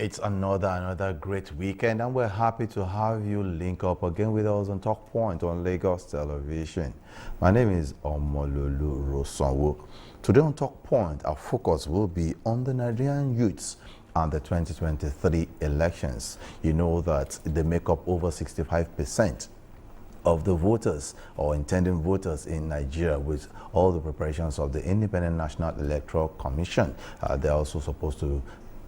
It's another great weekend, and we're happy to have you link up again with us on Talk Point on Lagos Television. My name is Omololu Rosanwo. Today on Talk Point, our focus will be on the Nigerian youths and the 2023 elections. You know that they make up over 65% of the voters or intending voters in Nigeria, with all the preparations of the Independent National Electoral Commission. They're also supposed to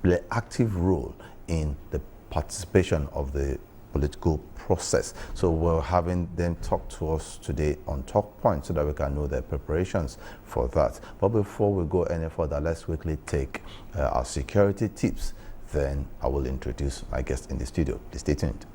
play active role in the participation of the political process. So we're having them talk to us today on Talk Point so that we can know their preparations for that. But before we go any further, let's quickly take our security tips. Then I will introduce my guest in the studio. Please stay tuned.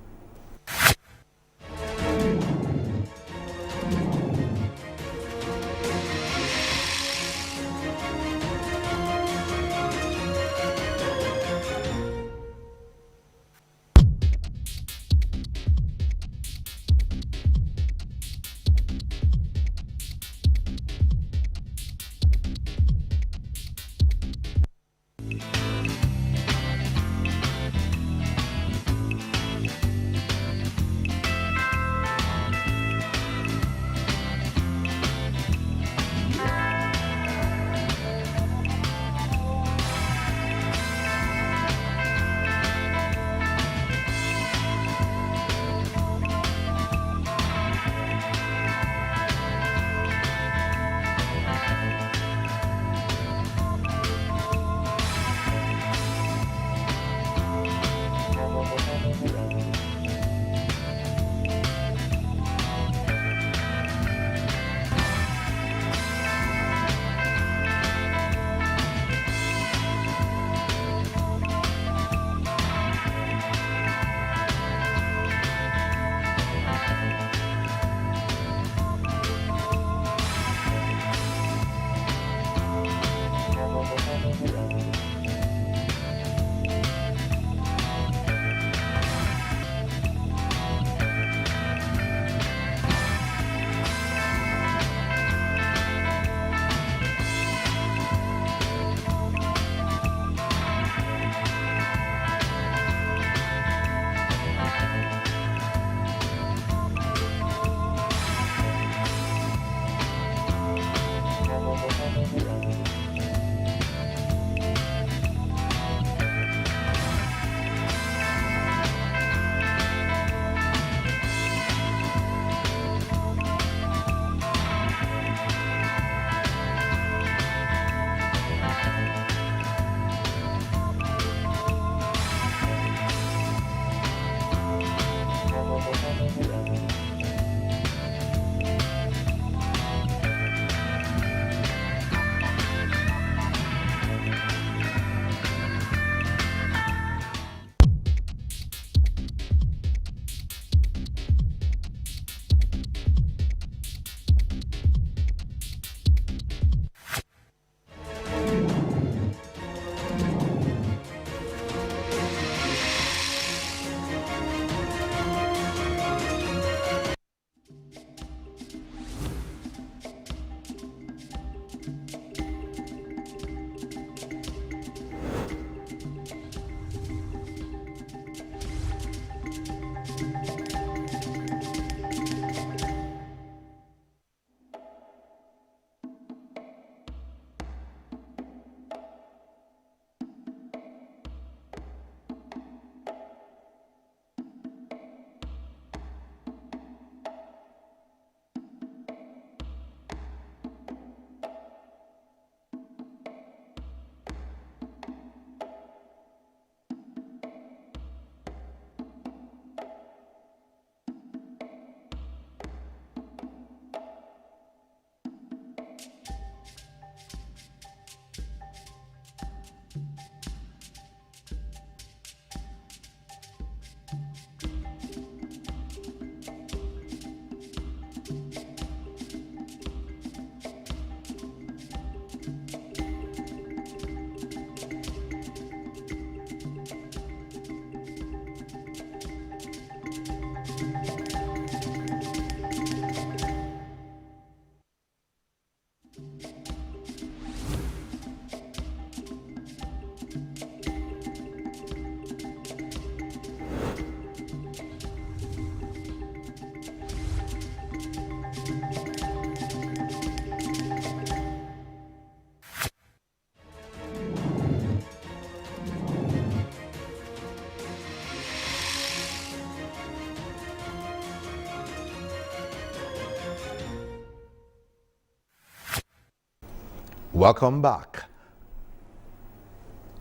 Welcome back.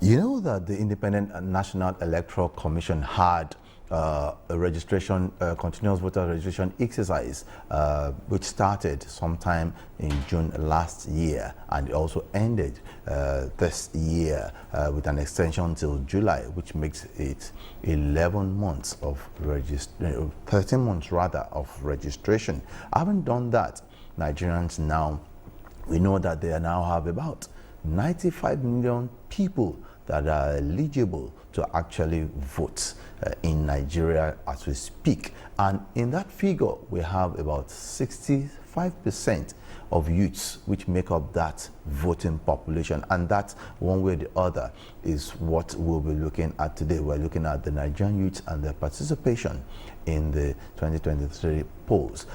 You know that the Independent National Electoral Commission had a registration, continuous voter registration exercise, which started sometime in June last year, and it also ended this year with an extension till July, which makes it 11 months of 13 months rather of registration. Having done that, Nigerians now, we know that they now have about 95 million people that are eligible to actually vote in Nigeria as we speak. And in that figure, we have about 65% of youths which make up that voting population. And that, one way or the other, is what we'll be looking at today. We're looking at the Nigerian youths and their participation in the 2023 polls.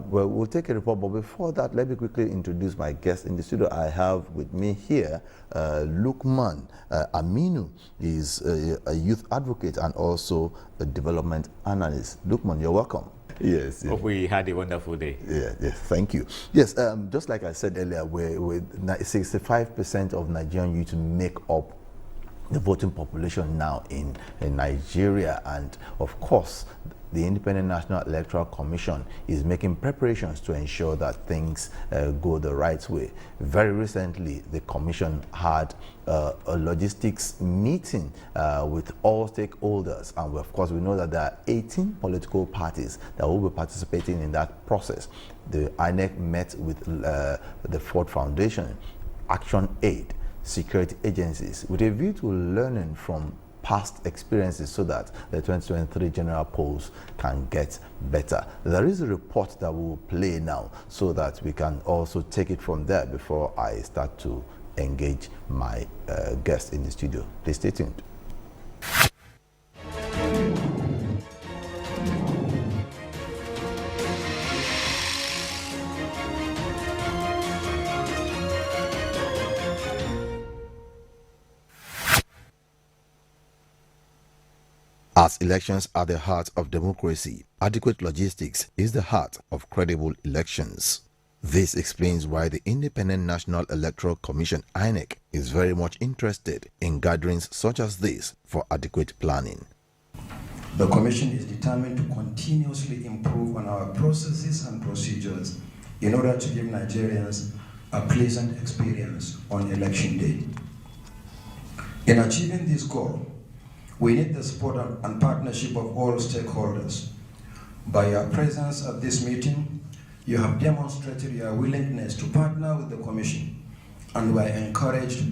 We'll take a report, but before that, let me quickly introduce my guest in the studio. I have with me here Lukman Aminu. Is a youth advocate and also a development analyst. Lukman, you're welcome. Yes. Hope we had a wonderful day. Yeah, yes, thank you. Yes, just like I said earlier, with 65% of Nigerian youth make up the voting population now in Nigeria, and of course, the Independent National Electoral Commission is making preparations to ensure that things go the right way. Very recently, the Commission had a logistics meeting with all stakeholders, and of course, we know that there are 18 political parties that will be participating in that process. The INEC met with the Ford Foundation, Action Aid, security agencies, with a view to learning from past experiences so that the 2023 general polls can get better. There is a report that we will play now so that we can also take it from there before I start to engage my guest in the studio. Please stay tuned. As elections are the heart of democracy, adequate logistics is the heart of credible elections. This explains why the Independent National Electoral Commission (INEC) is very much interested in gatherings such as this for adequate planning. The Commission is determined to continuously improve on our processes and procedures in order to give Nigerians a pleasant experience on election day. In achieving this goal, we need the support and partnership of all stakeholders. By your presence at this meeting, you have demonstrated your willingness to partner with the Commission, and we are encouraged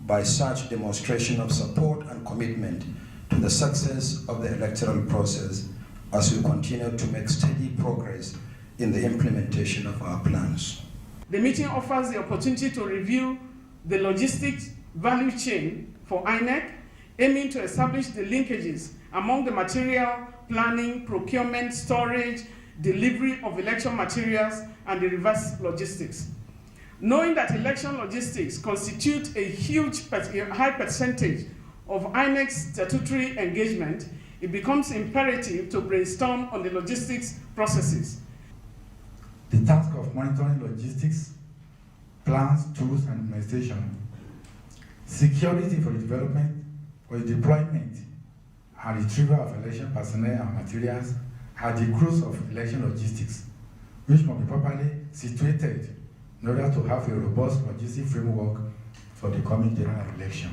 by such demonstration of support and commitment to the success of the electoral process as we continue to make steady progress in the implementation of our plans. The meeting offers the opportunity to review the logistics value chain for INEC, aiming to establish the linkages among the material, planning, procurement, storage, delivery of election materials, and the reverse logistics. Knowing that election logistics constitute a high percentage of INEC's statutory engagement, it becomes imperative to brainstorm on the logistics processes. The task of monitoring logistics, plans, tools, and administration, security for the development, for the deployment and retrieval of election personnel and materials are the crux of election logistics, which must be properly situated in order to have a robust logistic framework for the coming general election.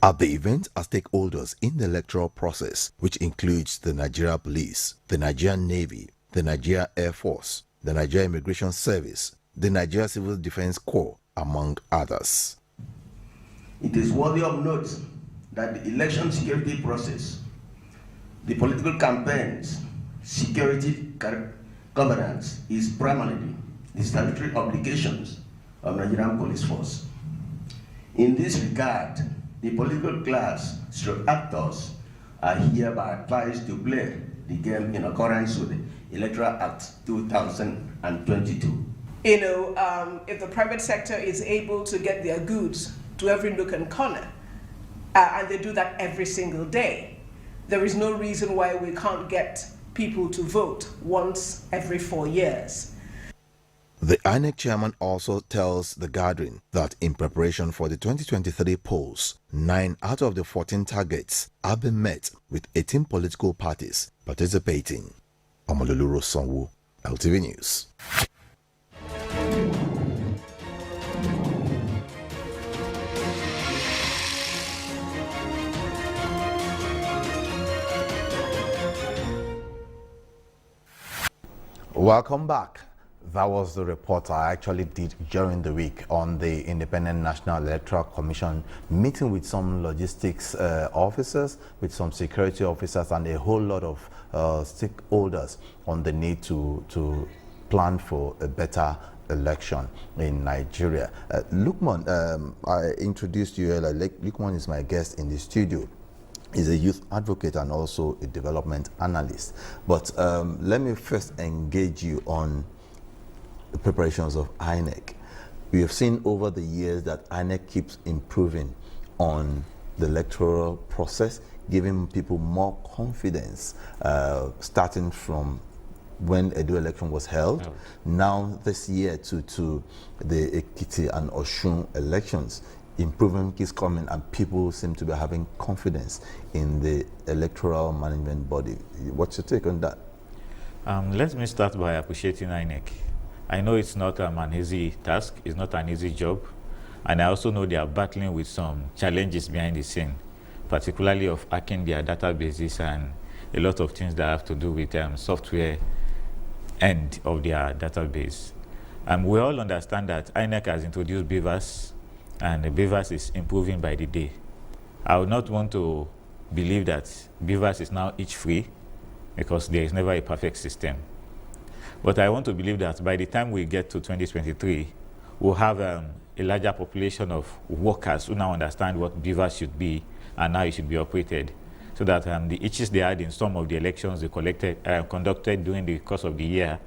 At the event are stakeholders in the electoral process, which includes the Nigeria Police, the Nigerian Navy, the Nigeria Air Force, the Nigeria Immigration Service, the Nigeria Civil Defense Corps, among others. It is worthy of note that the election security process, the political campaigns, security governance is primarily the statutory obligations of Nigerian Police Force. In this regard, the political class actors are hereby advised to play the game in accordance with the Electoral Act 2022. If the private sector is able to get their goods to every nook and corner, and they do that every single day, there is no reason why we can't get people to vote once every 4 years. The INEC chairman also tells the gathering that in preparation for the 2023 polls, 9 out of the 14 targets have been met, with 18 political parties participating. Omololu Rosanwo, LTV News. Welcome back. That was the report I actually did during the week on the Independent National Electoral Commission, meeting with some logistics officers, with some security officers, and a whole lot of stakeholders on the need to plan for a better election in Nigeria. Lukman, I introduced you earlier. Lukman is my guest in the studio. He's a youth advocate and also a development analyst. But let me first engage you on the preparations of INEC. We have seen over the years that INEC keeps improving on the electoral process, giving people more confidence, starting from when Edo election was held, now this year to the Ekiti and Osun elections. Improvement is coming and people seem to be having confidence in the electoral management body. What's your take on that? Let me start by appreciating INEC. I know it's not an easy task, it's not an easy job, and I also know they are battling with some challenges behind the scene, particularly of hacking their databases and a lot of things that have to do with software end of their database. We all understand that INEC has introduced BVAS, and the BVAS is improving by the day. I would not want to believe that BVAS is now each free, because there is never a perfect system. But I want to believe that by the time we get to 2023, we'll have a larger population of workers who now understand what BVAS should be and how it should be operated, so that the issues they had in some of the elections they conducted during the course of the year,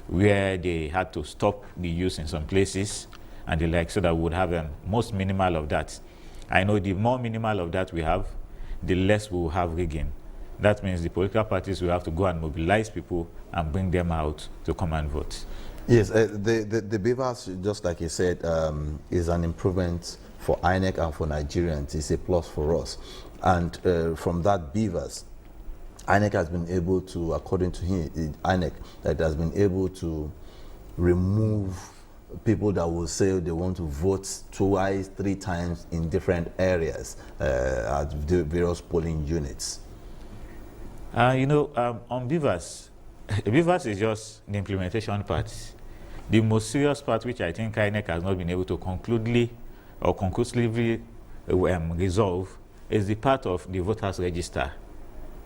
where they had to stop the use in some places and the like, so that we would have most minimal of that. I know the more minimal of that we have, the less we will have rigging. That means the political parties will have to go and mobilize people and bring them out to come and vote. Yes, the BVAS, just like you said, is an improvement for INEC and for Nigerians. It's a plus for us. And from that BVAS, INEC has been able to, according to him, INEC, that has been able to remove people that will say they want to vote twice, 3 times in different areas at the various polling units. On BVAS, BVAS is just the implementation part. The most serious part, which I think INEC has not been able to conclusively resolve, is the part of the voters register.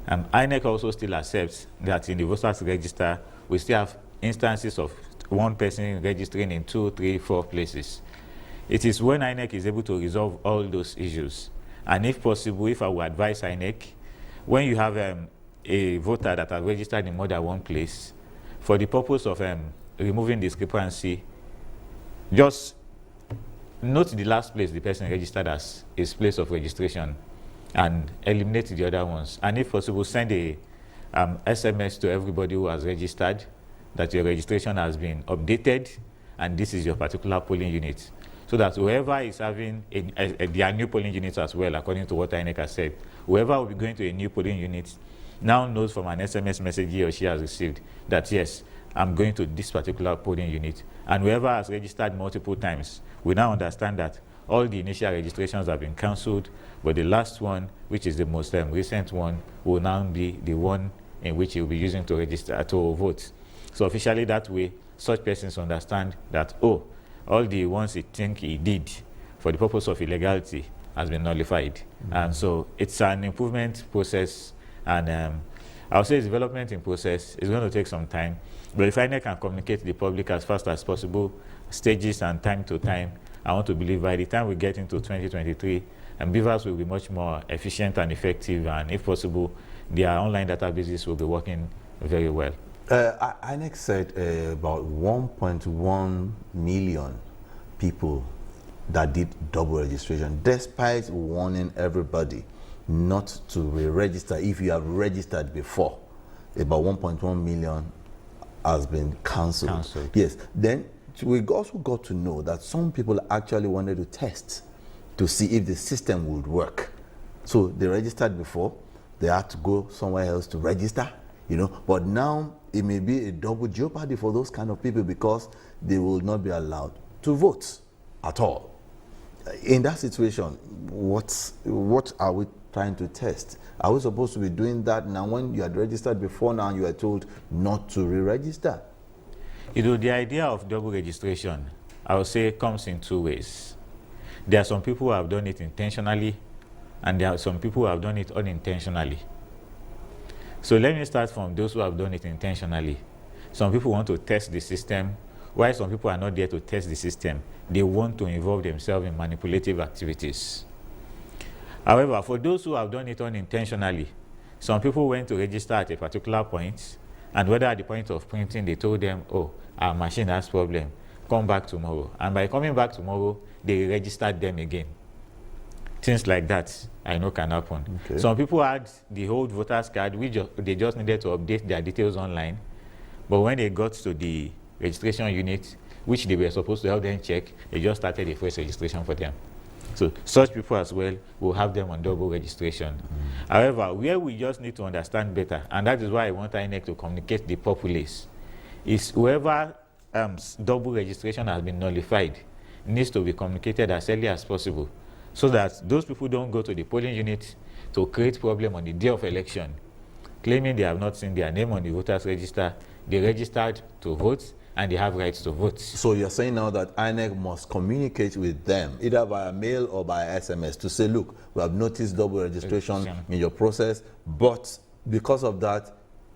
INEC also still accepts that in the voters register, we still have instances of one person registering in 2, 3, 4 places. It is when INEC is able to resolve all those issues, and if possible, if I would advise INEC, when you have a voter that has registered in more than one place, for the purpose of removing discrepancy, just note the last place the person registered as his place of registration and eliminate the other ones. And if possible, send a SMS to everybody who has registered that your registration has been updated and this is your particular polling unit, so that whoever is having their new polling units as well, according to what INEC has said, whoever will be going to a new polling unit now knows from an SMS message he or she has received that, yes, I'm going to this particular polling unit. And whoever has registered multiple times, we now understand that all the initial registrations have been cancelled, but the last one, which is the most recent one, will now be the one in which you'll be using to register to vote. So officially that way, such persons understand that, oh, all the ones he think he did for the purpose of illegality has been nullified. And so it's an improvement process, and I'll say it's development in process. It's going to take some time, but if INEC can communicate to the public as fast as possible, stages and time to time, I want to believe by the time we get into 2023, BVAS will be much more efficient and effective, and if possible, their online databases will be working very well. INEC said about 1.1 million people that did double registration, despite warning everybody not to re-register if you have registered before. About 1.1 million has been cancelled. Yes. Then we also got to know that some people actually wanted to test to see if the system would work. So they registered before, they had to go somewhere else to register, but now it may be a double jeopardy for those kind of people because they will not be allowed to vote at all. In that situation, what are we trying to test? Are we supposed to be doing that now when you had registered before, now you are told not to re-register? The idea of double registration, I would say, comes in two ways. There are some people who have done it intentionally, and there are some people who have done it unintentionally. So let me start from those who have done it intentionally. Some people want to test the system, while some people are not there to test the system. They want to involve themselves in manipulative activities. However, for those who have done it unintentionally, some people went to register at a particular point, and whether at the point of printing, they told them, oh, our machine has problem, come back tomorrow. And by coming back tomorrow, they registered them again. Things like that, I know, can happen. Okay. Some people had the old voters card, which they just needed to update their details online. But when they got to the registration unit, which they were supposed to help them check, they just started a fresh registration for them. So such people as well will have them on double registration. However, where we just need to understand better, and that is why I want INEC to communicate the populace, is whoever double registration has been nullified needs to be communicated as early as possible, so that those people don't go to the polling unit to create problem on the day of election, claiming they have not seen their name on the voters register. They registered to vote, and they have rights to vote. So you're saying now that INEC must communicate with them, either via mail or by SMS, to say, look, we have noticed double registration in your process, but because of that,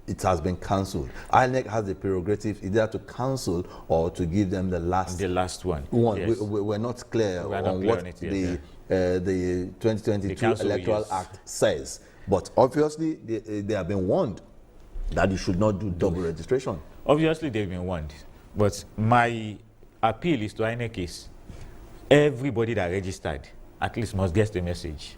it has been cancelled. INEC has the prerogative either to cancel or to give them the last one. Yes. We're not clear on what the 2022 Electoral Act says, but obviously they have been warned that you should not do double registration. Obviously, they've been warned. But my appeal is to INEC is everybody that registered at least must get the message.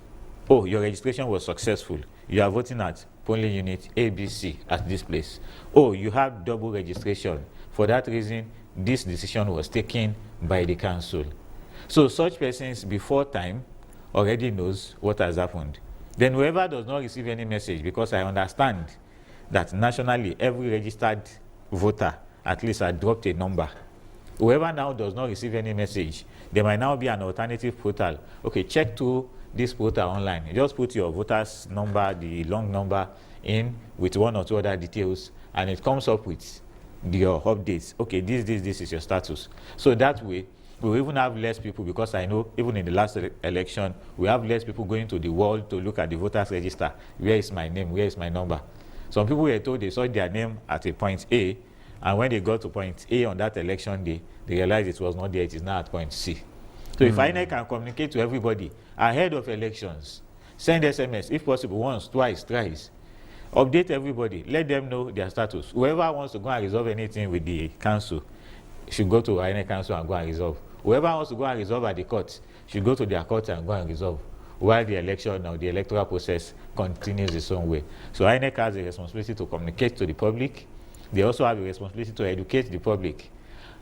Oh, your registration was successful. You are voting at polling unit ABC at this place. Oh, you have double registration. For that reason, this decision was taken by the council. So such persons before time already knows what has happened. Then whoever does not receive any message, because I understand that nationally every registered voter at least had dropped a number. Whoever now does not receive any message, there might now be an alternative portal. Okay, check to this portal online. You just put your voter's number, the long number, in with one or two other details, and it comes up with your updates. Okay, this is your status. So that way, we'll even have less people, because I know even in the last election, we have less people going to the wall to look at the voters register. Where is my name? Where is my number? Some people were told they saw their name at a point A, and when they got to point A on that election day, they realized it was not there, it is now at point C. So if INEC can communicate to everybody ahead of elections, send SMS, if possible, once, twice, thrice, update everybody, let them know their status. Whoever wants to go and resolve anything with the council should go to INEC council and go and resolve. Whoever wants to go and resolve at the court should go to their court and go and resolve, while the election or the electoral process continues its own way. So INEC has a responsibility to communicate to the public. They also have a responsibility to educate the public.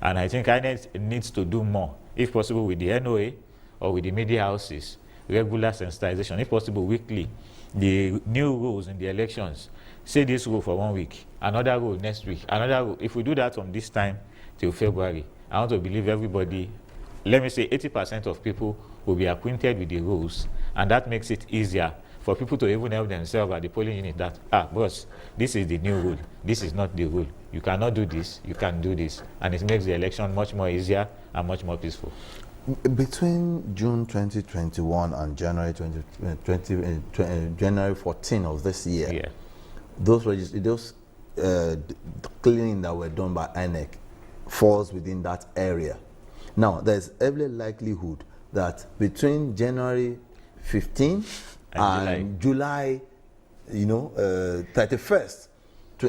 And I think INEC needs to do more, if possible with the NOA or with the media houses, regular sensitization, if possible weekly. The new rules in the elections, say this rule for 1 week, another rule next week, another rule. If we do that from this time till February, I want to believe everybody, let me say 80% of people will be acquainted with the rules, and that makes it easier for people to even help themselves at the polling unit that, boss, this is the new rule, this is not the rule. You cannot do this, you can do this. And it makes the election much more easier and much more peaceful. Between June 2021 and January 14 of this year, those cleaning that were done by INEC falls within that area. Now, there's every likelihood that between January 15 and July 31st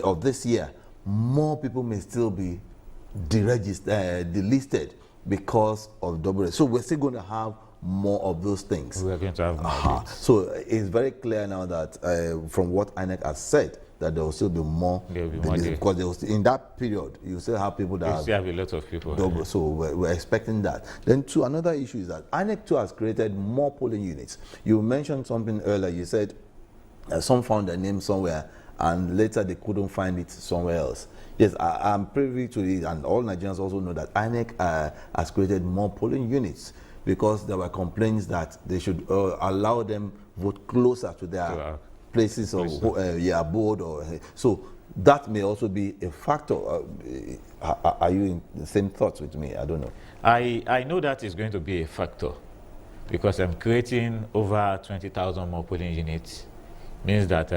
of this year, more people may still be delisted because of double. So we're still going to have more of those things. We're going to have more. So it's very clear now that from what INEC has said, that there will still be more. There will be more because there was, in that period, you still have people that You still have a lot of people. double, so we're expecting that. Then two, another issue is that INEC too has created more polling units. You mentioned something earlier. You said some found their name somewhere and later they couldn't find it somewhere else. Yes, I'm privy to it, and all Nigerians also know that INEC has created more polling units because there were complaints that they should allow them vote closer to their places of abode, or so that may also be a factor. Are you in the same thoughts with me? I don't know. I know that is going to be a factor because I'm creating over 20,000 more polling units. Means that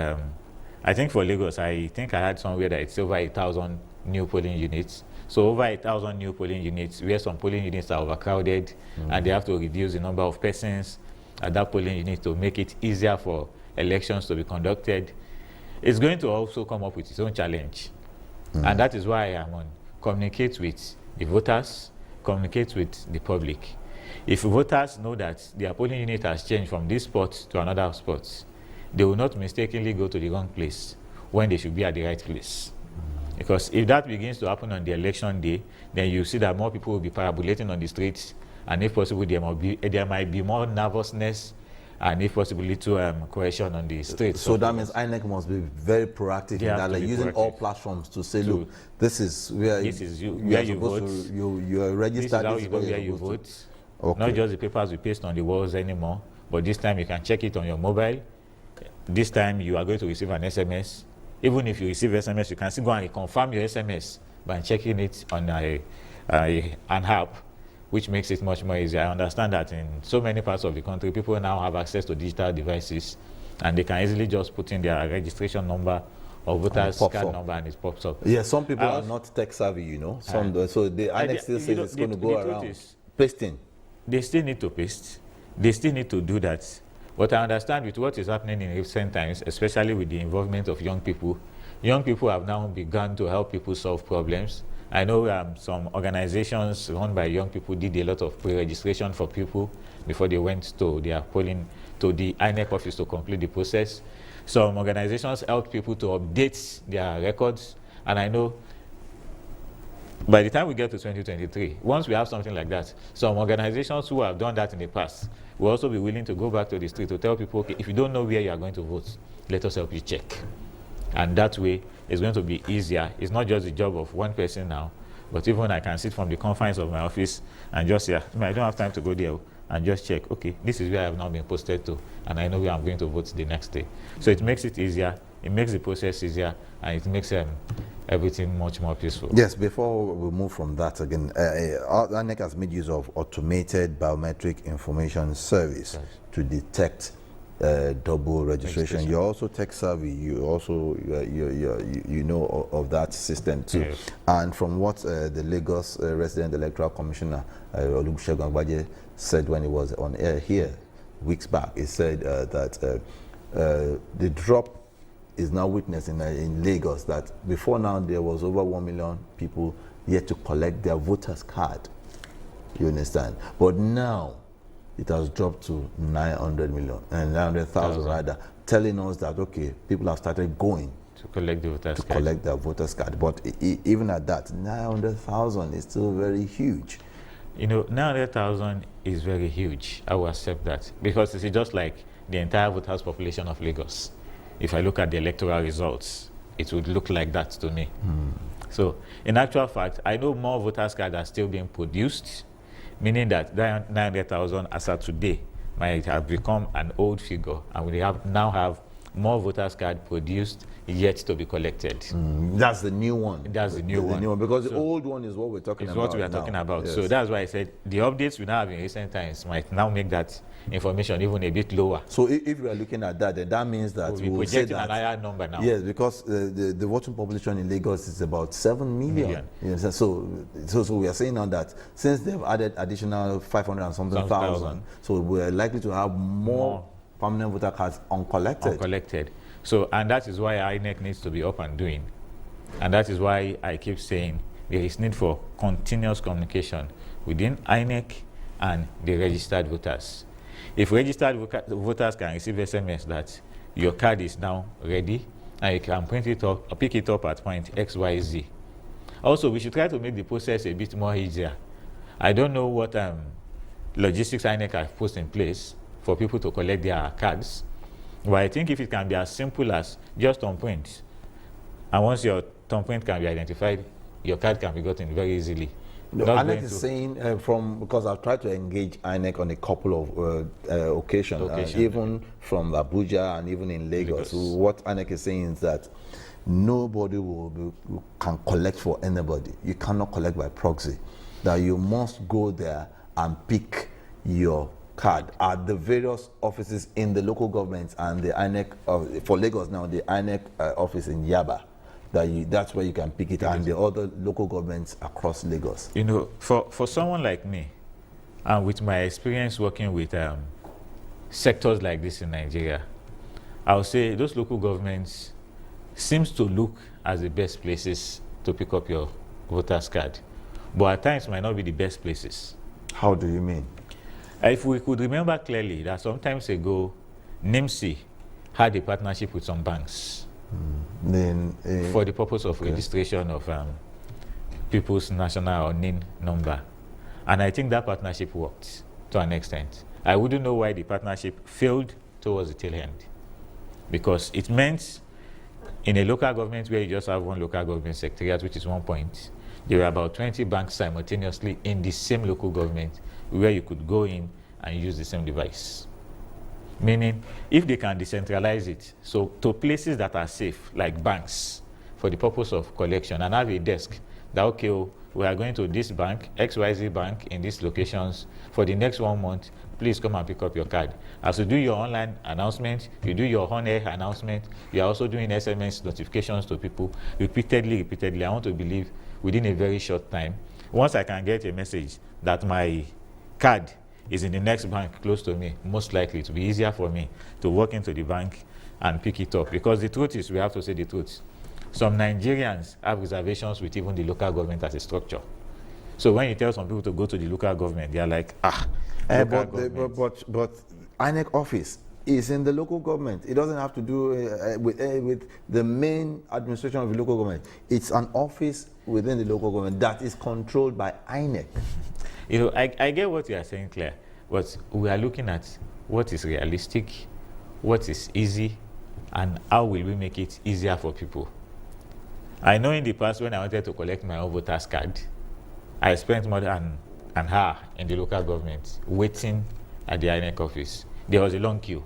I think for Lagos, I think I had somewhere that it's over 1,000 new polling units. So over 1,000 new polling units, where some polling units are overcrowded and they have to reduce the number of persons at that polling unit to make it easier for elections to be conducted. It's going to also come up with its own challenge. And that is why I am on communicate with the voters, communicate with the public. If voters know that their polling unit has changed from this spot to another spot, they will not mistakenly go to the wrong place when they should be at the right place. Because if that begins to happen on the election day, then you see that more people will be parabolating on the streets, and if possible, there might be more nervousness, and if possible, little coercion on the streets. So that means INEC must be very proactive in that, like using all platforms to say, look, this is where you vote. You are registered. This is how you go where you vote. Okay. Not just the papers we paste on the walls anymore, but this time you can check it on your mobile. This time you are going to receive an SMS. Even if you receive SMS, you can still go and confirm your SMS by checking it on an app, which makes it much more easier. I understand that in so many parts of the country, people now have access to digital devices, and they can easily just put in their registration number or voter's card number, and it pops up. Yeah, some people are not tech savvy, you know. Some so the INEC still says it's going to go around pasting. They still need to paste. They still need to do that. But I understand with what is happening in recent times, especially with the involvement of young people have now begun to help people solve problems. I know some organizations run by young people did a lot of pre-registration for people before they went to their polling, to the INEC office to complete the process. Some organizations help people to update their records. And I know by the time we get to 2023, once we have something like that, some organizations who have done that in the past will also be willing to go back to the street to tell people, okay, if you don't know where you are going to vote, let us help you check. And that way, it's going to be easier. It's not just the job of one person now, but even I can sit from the confines of my office and just say, I don't have time to go there, and just check, okay, this is where I have now been posted to, and I know where I'm going to vote the next day. So it makes it easier, it makes the process easier, and it makes everything much more peaceful. Yes, before we move from that again, INEC has made use of automated biometric information service to detect double registration. You're also tech savvy. You also you know of that system too. Yes. And from what the Lagos Resident Electoral Commissioner Olusegun Agbaje said when he was on air here weeks back, he said that the drop is now witnessed in Lagos, that before now there was over 1 million people yet to collect their voters card. You understand? But now it has dropped to 900,000 rather, telling us that okay, people have started going to collect the voters card. Collect their voters card. But even at that, 900,000 is still very huge. You know, 900,000 is very huge. I will accept that because it's just like the entire voters population of Lagos. If I look at the electoral results, it would look like that to me. So, in actual fact, I know more voters' cards are still being produced, meaning that 900,000 as of today might have become an old figure, and we now have more voters' cards produced yet to be collected. That's the new one. That's the new one. Because the old one is what we're talking about. It's what we are talking about. Yes. So that's why I said the updates we now have in recent times might now make that information even a bit lower. So if we are looking at that, then that means that we'll be projecting an higher number now. Yes, because the voting population in Lagos is about 7 million. Yes, so we are saying now that since they've added additional 500 and something thousand, so we are likely to have more permanent voter cards uncollected. So, and that is why INEC needs to be up and doing. And that is why I keep saying there is need for continuous communication within INEC and the registered voters. If registered voters can receive SMS that your card is now ready, and you can print it up, pick it up at point XYZ. Also, we should try to make the process a bit more easier. I don't know what logistics INEC have put in place for people to collect their cards, but I think if it can be as simple as just thumbprint, and once your thumbprint can be identified, your card can be gotten very easily. No, Not INEC going is to- saying because I've tried to engage INEC on a couple of occasions, even from Abuja and even in Lagos. Lagos. What INEC is saying is that nobody can collect for anybody. You cannot collect by proxy. That you must go there and pick your card at the various offices in the local governments and the INEC for Lagos now, the INEC office in Yaba. That's where you can pick it, and the other local governments across Lagos. You know, for someone like me, and with my experience working with sectors like this in Nigeria, I would say those local governments seems to look as the best places to pick up your voter's card, but at times might not be the best places. How do you mean? If we could remember clearly that sometimes ago, NIMSI had a partnership with some banks Then for the purpose of registration of people's national or NIN number. And I think that partnership worked to an extent. I wouldn't know why the partnership failed towards the tail end. Because it meant in a local government where you just have one local government secretariat, which is 1 point, there were about 20 banks simultaneously in the same local government where you could go in and use the same device. Meaning, if they can decentralize it, so to places that are safe, like banks, for the purpose of collection, and have a desk that, okay, we are going to this bank, XYZ bank, in these locations, for the next 1 month, please come and pick up your card. As you do your online announcement, you do your on-air announcement, you are also doing SMS notifications to people repeatedly. I want to believe within a very short time, once I can get a message that my card is in the next bank close to me, most likely it will be easier for me to walk into the bank and pick it up. Because the truth is, we have to say the truth. Some Nigerians have reservations with even the local government as a structure. So when you tell some people to go to the local government, they are like, local government. But INEC office is in the local government. It doesn't have to do with the main administration of the local government. It's an office within the local government that is controlled by INEC. You know, I get what you are saying, Claire, but we are looking at what is realistic, what is easy, and how will we make it easier for people. I know in the past when I wanted to collect my own voter's card, I spent more than an hour in the local government waiting at the INEC office. There was a long queue.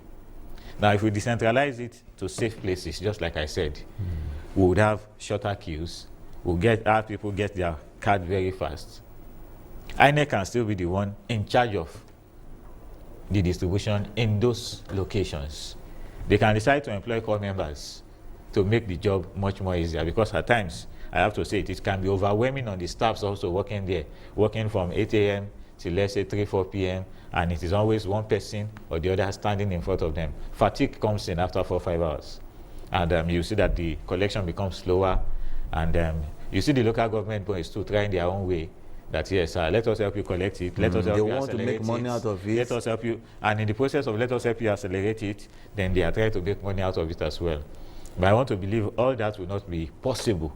Now, if we decentralize it to safe places, just like I said, we would have shorter queues. We'll have people get their card very fast. INEC can still be the one in charge of the distribution in those locations. They can decide to employ corps members to make the job much more easier, because at times, I have to say it can be overwhelming on the staffs also working there, working from 8 a.m. till let's say 3, 4 p.m. and it is always one person or the other standing in front of them. Fatigue comes in after 4 or 5 hours. And you see that the collection becomes slower, and you see the local government boys too trying their own way. That yes, let us help you collect it. Let us help you accelerate it. They want to make money out of it. Let us help you, and in the process of let us help you accelerate it, then they are trying to make money out of it as well. But I want to believe all that will not be possible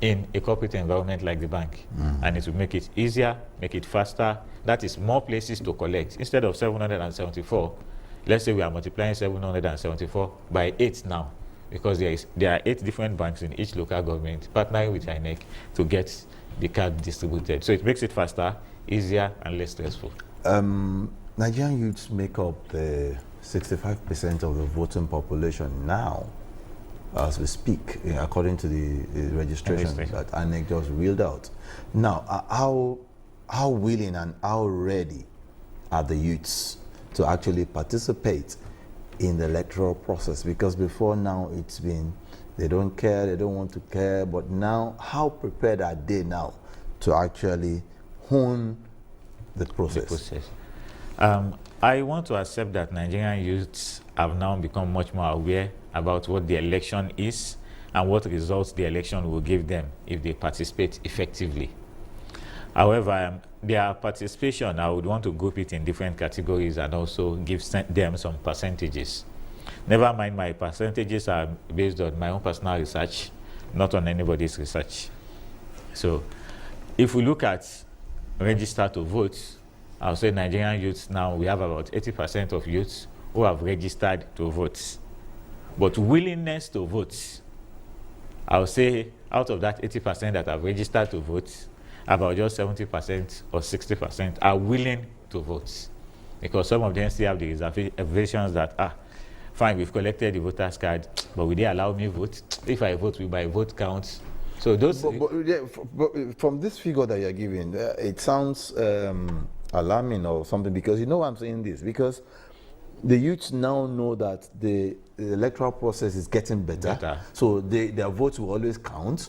in a corporate environment like the bank, and it will make it easier, make it faster. That is more places to collect instead of 774. Let's say we are multiplying 774 by 8 now, because there are 8 different banks in each local government partnering with INEC to get the card distributed. So it makes it faster, easier, and less stressful. Nigerian youths make up the 65% of the voting population now, as we speak, according to the registration that INEC just reeled out. Now, how willing and how ready are the youths to actually participate in the electoral process? Because before now, it's been they don't care, they don't want to care, but now, how prepared are they now to actually hone the process? I want to accept that Nigerian youths have now become much more aware about what the election is and what results the election will give them if they participate effectively. However, their participation, I would want to group it in different categories and also give them some percentages. Never mind, my percentages are based on my own personal research, not on anybody's research. So if we look at register to vote, I'll say Nigerian youths now, we have about 80% of youths who have registered to vote. But willingness to vote, I'll say out of that 80% that have registered to vote, about just 70% or 60% are willing to vote. Because some of them still have the reservations that, fine, we've collected the voter's card, but will they allow me vote? If I vote, will my vote count? So those... But from this figure that you're giving, it sounds alarming or something, because you know why I'm saying this? Because the youths now know that the electoral process is getting better. So their votes will always count.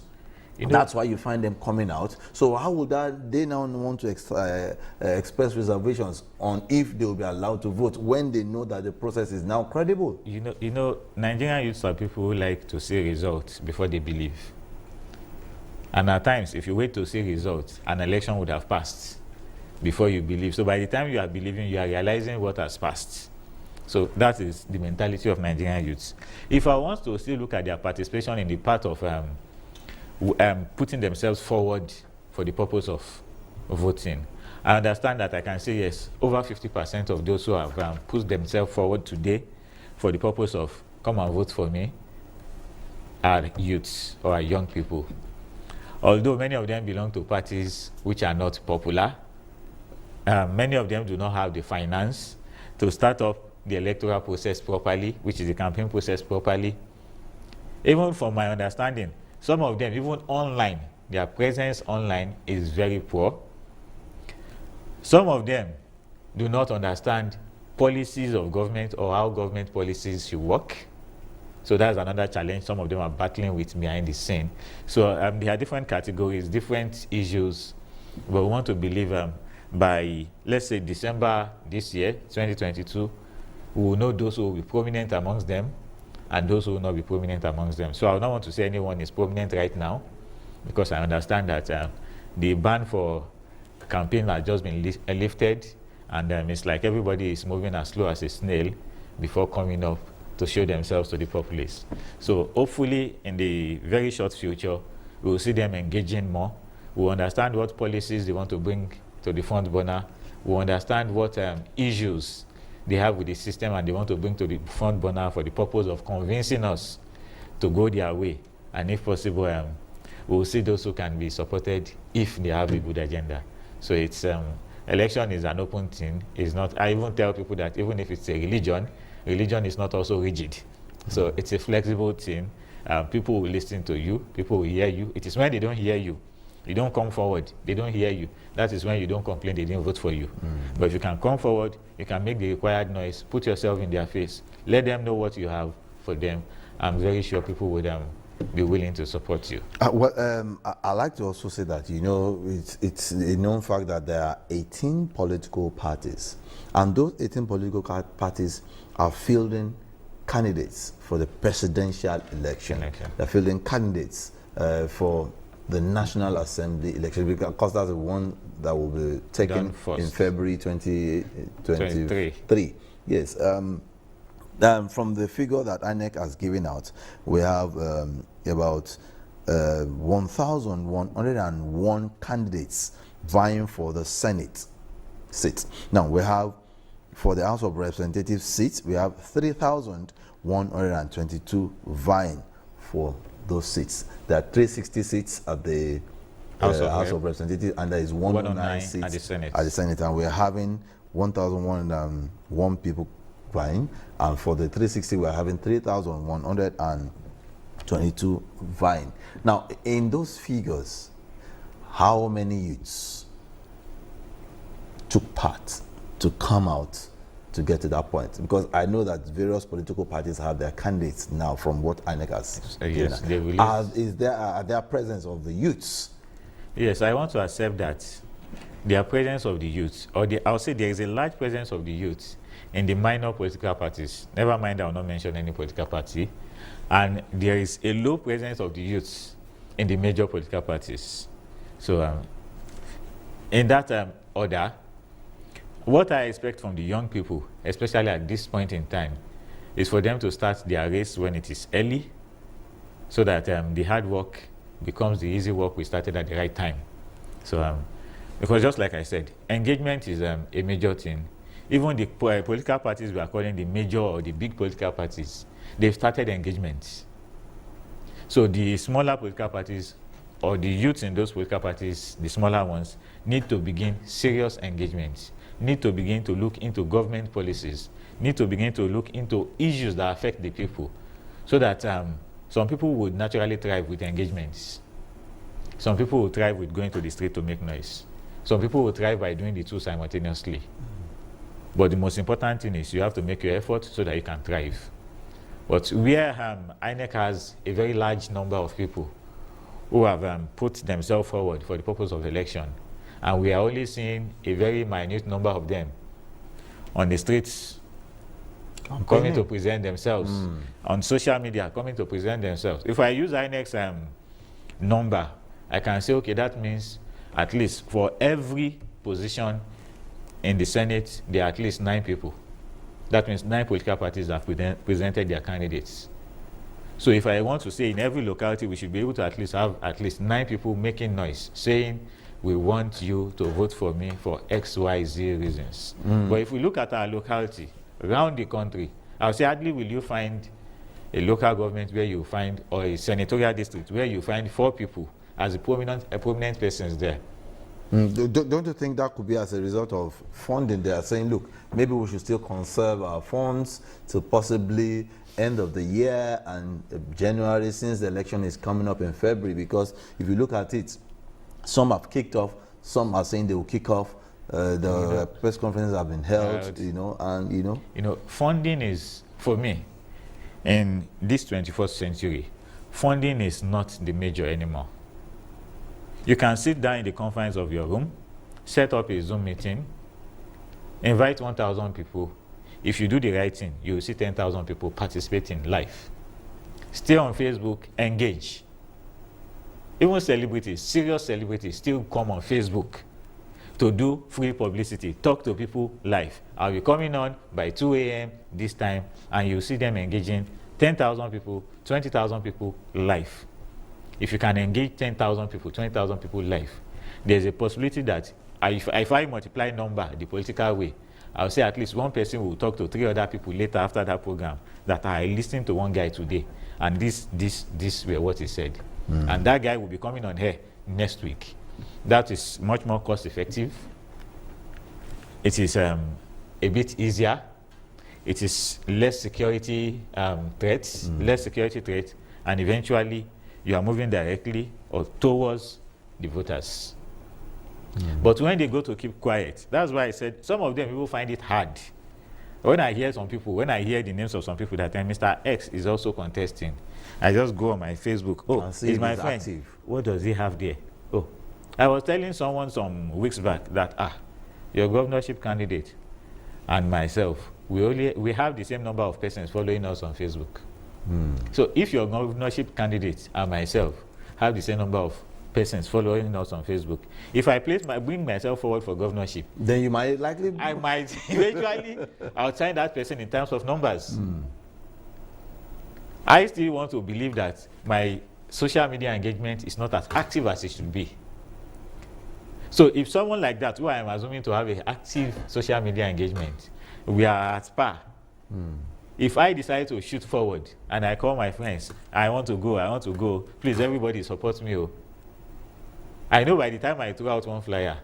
That's why you find them coming out. So how would they now want to express reservations on if they will be allowed to vote when they know that the process is now credible? You know, Nigerian youths are people who like to see results before they believe. And at times, if you wait to see results, an election would have passed before you believe. So by the time you are believing, you are realizing what has passed. So that is the mentality of Nigerian youths. If I want to still look at their participation in the part of putting themselves forward for the purpose of voting, I understand that I can say yes, over 50% of those who have put themselves forward today for the purpose of come and vote for me are youths or are young people. Although many of them belong to parties which are not popular, many of them do not have the finance to start up the electoral process properly, which is the campaign process properly. Even from my understanding, some of them, even online, their presence online is very poor. Some of them do not understand policies of government or how government policies should work. So that's another challenge some of them are battling with behind the scene. So there are different categories, different issues, but we want to believe by, let's say, December this year, 2022, we will know those who will be prominent amongst them and those who will not be prominent amongst them. So I do not want to say anyone is prominent right now, because I understand that the ban for campaign has just been lifted, and it's like everybody is moving as slow as a snail before coming up to show themselves to the populace. So hopefully in the very short future, we will see them engaging more. We will understand what policies they want to bring to the front burner. We will understand what issues they have with the system and they want to bring to the front burner for the purpose of convincing us to go their way. And if possible, we will see those who can be supported if they have a good agenda. So it's election is an open thing. It's not. I even tell people that even if it's a religion is not also rigid. So it's a flexible thing. People will listen to you. People will hear you. It is when they don't hear you, you don't come forward, they don't hear you. That is when you don't complain they didn't vote for you. But if you can come forward, you can make the required noise, put yourself in their face, let them know what you have for them. I'm very sure people would be willing to support you. I like to also say that, you know, it's a known fact that there are 18 political parties, and those 18 political parties are fielding candidates for the presidential election. They're fielding candidates for the National Assembly election, because that's the one that will be taken in February 2023. Yes. From the figure that INEC has given out, we have about 1,101 candidates vying for the Senate seat. Now, we have, for the House of Representatives seats, we have 3,122 vying for those seats. There are 360 seats at the House of Representatives, and there is 109 seats at the Senate. And we're having 1,101 people vying, and for the 360 we're having 3,122 vying. Now, in those figures, how many youths took part to come out to get to that point? Because I know that various political parties have their candidates now, from what INEC has yes, they released. Are there presence of the youths? Yes, I want to accept that there are presence of the youths, or I'll say there is a large presence of the youths in the minor political parties. Never mind, I will not mention any political party. And there is a low presence of the youths in the major political parties. So in that order, what I expect from the young people, especially at this point in time, is for them to start their race when it is early, so that the hard work becomes the easy work we started at the right time. So, because just like I said, engagement is a major thing. Even the political parties we are calling the major or the big political parties, they've started engagements. So the smaller political parties or the youths in those political parties, the smaller ones, need to begin serious engagements, need to begin to look into government policies, need to begin to look into issues that affect the people, so that some people would naturally thrive with engagements. Some people will thrive with going to the street to make noise. Some people will thrive by doing the two simultaneously. But the most important thing is you have to make your effort so that you can thrive. But where INEC has a very large number of people who have put themselves forward for the purpose of election, and we are only seeing a very minute number of them on the streets coming to present themselves, on social media coming to present themselves. If I use INEC's number, I can say, okay, that means at least for every position in the Senate, there are at least 9 people. That means 9 political parties have presented their candidates. So if I want to say in every locality, we should be able to at least have at least 9 people making noise, saying, we want you to vote for me for X, Y, Z reasons. But if we look at our locality, around the country, I'll say, hardly will you find a local government where you find, or a senatorial district where you find 4 people as prominent persons there. Don't you think that could be as a result of funding? They are saying, look, maybe we should still conserve our funds till possibly end of the year and January, since the election is coming up in February, because if you look at it, some have kicked off, some are saying they will kick off, the press conferences have been held, funding is, for me, in this 21st century, funding is not the major anymore. You can sit down in the confines of your room, set up a Zoom meeting, invite 1,000 people. If you do the right thing, you will see 10,000 people participating live. Stay on Facebook, engage. Even celebrities, serious celebrities, still come on Facebook to do free publicity, talk to people live. I'll be coming on by 2 a.m. this time, and you'll see them engaging 10,000 people, 20,000 people live. If you can engage 10,000 people, 20,000 people live, there's a possibility that if I multiply number the political way, I'll say at least one person will talk to 3 other people later after that program that I listened to one guy today, and this were what he said. And that guy will be coming on here next week. That is much more cost effective. It is a bit easier. It is less security threats, and eventually you are moving directly or towards the voters. But when they go to keep quiet, that's why I said some of them people find it hard. When I hear the names of some people that Mr. X is also contesting, I just go on my Facebook. Oh, he's my friend. Active. What does he have there? Oh, I was telling someone some weeks back that your governorship candidate and myself, we have the same number of persons following us on Facebook. So if your governorship candidate and myself have the same number of persons following us on Facebook, if I bring myself forward for governorship, then you might I might eventually outshine that person in terms of numbers. I still want to believe that my social media engagement is not as active as it should be. So if someone like that, who I am assuming to have an active social media engagement, we are at par. If I decide to shoot forward and I call my friends, I want to go, please everybody support me. I know by the time I threw out one flyer,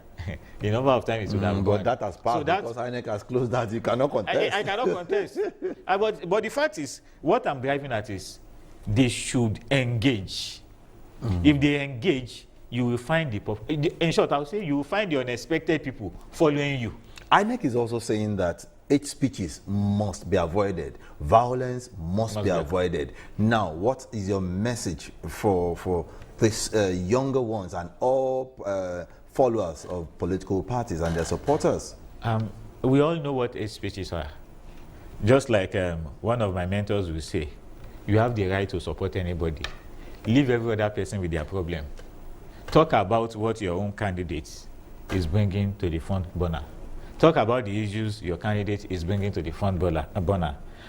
the number of times it would have gone. But that has passed, so because INEC has closed that, you cannot contest. I cannot contest. But the fact is, what I'm driving at is, they should engage. If they engage, you will find in short, I'll say you will find the unexpected people following you. INEC is also saying that hate speeches must be avoided. Violence must be avoided. Now, what is your message for these younger ones and all followers of political parties and their supporters? We all know what hate speeches are. Just like one of my mentors will say, you have the right to support anybody. Leave every other person with their problem. Talk about what your own candidate is bringing to the front burner. talk about the issues your candidate is bringing to the front burner.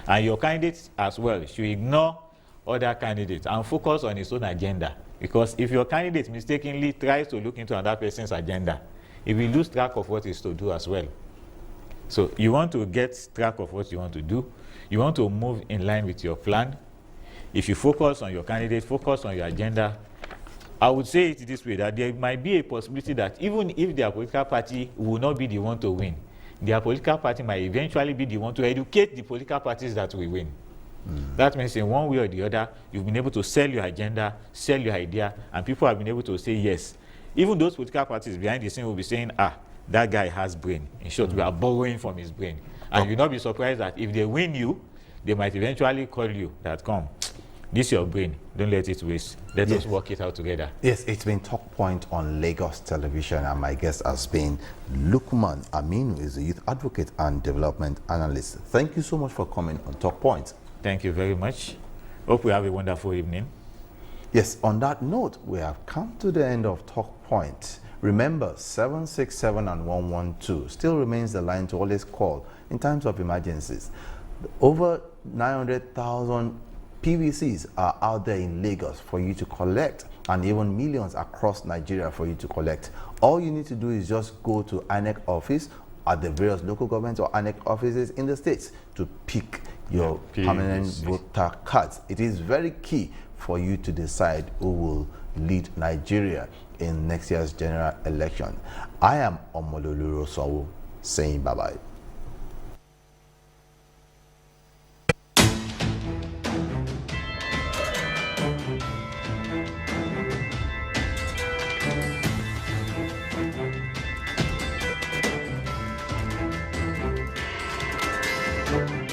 And your candidate as well should ignore other candidates and focus on his own agenda. Because if your candidate mistakenly tries to look into another person's agenda, he will lose track of what is to do as well. So you want to get track of what you want to do. You want to move in line with your plan. If you focus on your candidate, focus on your agenda, I would say it this way, that there might be a possibility that even if their political party will not be the one to win, their political party might eventually be the one to educate the political parties that will win. That means in one way or the other, you've been able to sell your agenda, sell your idea, and people have been able to say yes. Even those political parties behind the scene will be saying, that guy has brain. In short, we are borrowing from his brain. And you'll not be surprised that if they win you, they might eventually call you that, come, this is your brain, don't let it waste. Let us work it out together. Yes, it's been Talk Point on Lagos Television, and my guest has been Lukman Aminu, is a youth advocate and development analyst. Thank you so much for coming on Talk Point. Thank you very much. Hope we have a wonderful evening. Yes, on that note, we have come to the end of Talk Point. Remember, 767 and 112 still remains the line to always call in times of emergencies. Over 900,000 PVCs are out there in Lagos for you to collect, and even millions across Nigeria for you to collect. All you need to do is just go to INEC office at the various local governments or INEC offices in the states to pick your permanent voter cards. It is very key for you to decide who will lead Nigeria in next year's general election. I am Omololu Rosowo saying bye-bye. Thank you.